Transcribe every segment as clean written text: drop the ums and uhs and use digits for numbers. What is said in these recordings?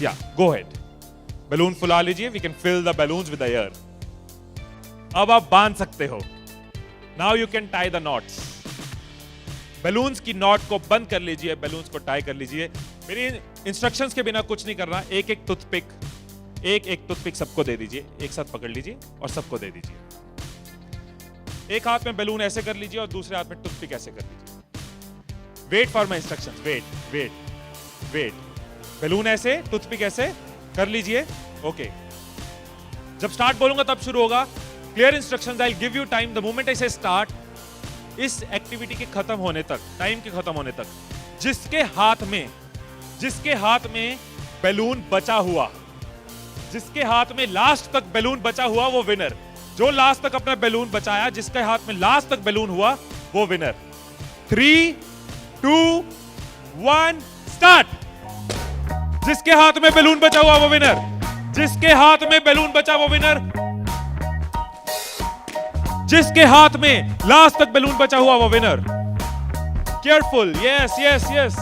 या गो head, balloon फुला लीजिए, we can fill the balloons with air. अब आप बांध सकते हो। Now you can tie the knots. Balloons की नॉट को बंद कर लीजिए, बैलून्स को टाई कर लीजिए। मेरी इंस्ट्रक्शंस के बिना कुछ नहीं करना। एक एक टूथपिक सबको दे दीजिए, एक साथ पकड़ लीजिए और सबको दे दीजिए। एक हाथ में बैलून ऐसे कर लीजिए और दूसरे हाथ में टूथपिक ऐसे कर लीजिए। Wait for my instructions, wait wait wait. Balloon ऐसे, टूथपिक ऐसे कर लीजिए। ओके, जब स्टार्ट बोलूंगा तब शुरू होगा। Clear instructions, I will give you time the moment I से स्टार्ट। इस एक्टिविटी के खत्म होने तक, टाइम के खत्म होने तक, जिसके हाथ में बैलून बचा हुआ, जिसके हाथ में लास्ट तक बैलून बचा हुआ वो विनर। जो लास्ट तक अपना बैलून बचाया, जिसके हाथ में लास्ट तक बैलून हुआ वो विनर। 3, 2, 1 स्टार्ट। जिसके हाथ में बैलून बचा हुआ वो विनर, जिसके हाथ में बैलून बचा वो विनर, जिसके हाथ में लास्ट तक बैलून बचा हुआ वो winner. Careful, yes yes yes.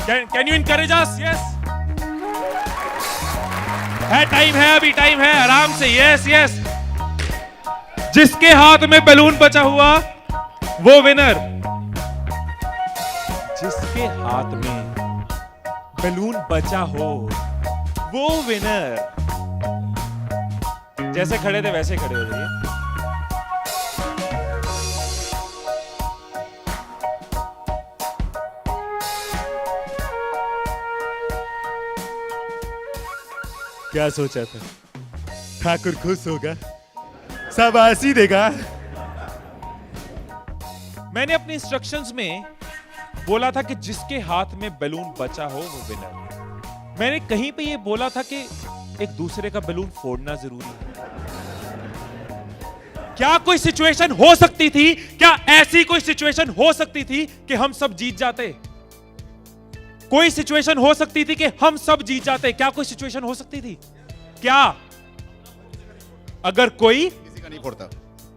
Can you encourage us? Yes, है टाइम है, अभी टाइम है, आराम से। Yes yes. जिसके हाथ में बैलून बचा हुआ वो विनर, जिसके हाथ में बैलून बचा हो वो विनर। जैसे खड़े थे वैसे खड़े हो जाइए। क्या सोचा था? ठाकुर खुश होगा, शाबाशी देगा। मैंने अपने इंस्ट्रक्शंस में बोला था कि जिसके हाथ में बैलून बचा हो वो विनर। मैंने कहीं पे ये बोला था कि एक दूसरे का बैलून फोड़ना जरूरी है। क्या कोई सिचुएशन हो सकती थी, क्या ऐसी कोई सिचुएशन हो सकती थी कि हम सब जीत जाते? कोई सिचुएशन हो सकती थी कि हम सब जीत जाते? क्या कोई सिचुएशन हो सकती थी? क्या? अगर कोई किसी का नहीं फोड़ता,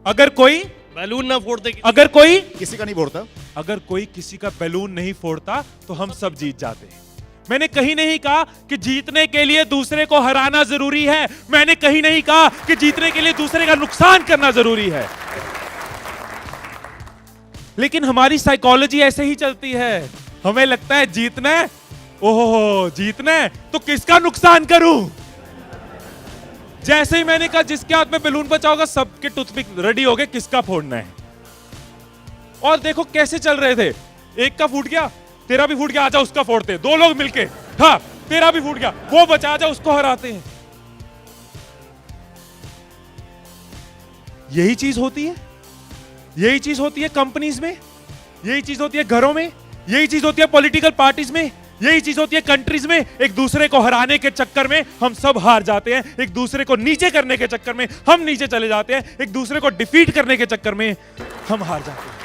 अगर कोई बैलून ना फोड़ते, अगर कोई किसी का नहीं फोड़ता, अगर कोई किसी का बैलून नहीं फोड़ता तो हम सब जीत जाते। मैंने कहीं नहीं कहा कि जीतने के लिए दूसरे को हराना जरूरी है। मैंने कहीं नहीं कहा कि जीतने के लिए दूसरे का नुकसान करना जरूरी है। लेकिन हमारी साइकोलॉजी ऐसे ही चलती है। हमें लगता है जीतना है, ओहो जीतना है तो किसका नुकसान करूं। जैसे ही मैंने कहा जिसके हाथ में बैलून बचा होगा, सबके टूथपिक रेडी हो गए, किसका फोड़ना है। और देखो कैसे चल रहे थे। एक का फूट गया, तेरा भी फूट गया, आजा उसका फोड़ते। दो लोग मिलके, हाँ तेरा भी फूट गया, वो बचा, आजा उसको हराते हैं। यही चीज होती है, यही चीज होती है कंपनीज में, यही चीज होती है घरों में, यही चीज होती है पॉलिटिकल पार्टीज में, यही चीज होती है कंट्रीज में। एक दूसरे को हराने के चक्कर में हम सब हार जाते हैं। एक दूसरे को नीचे करने के चक्कर में हम नीचे चले जाते हैं। एक दूसरे को डिफीट करने के चक्कर में हम हार जाते हैं।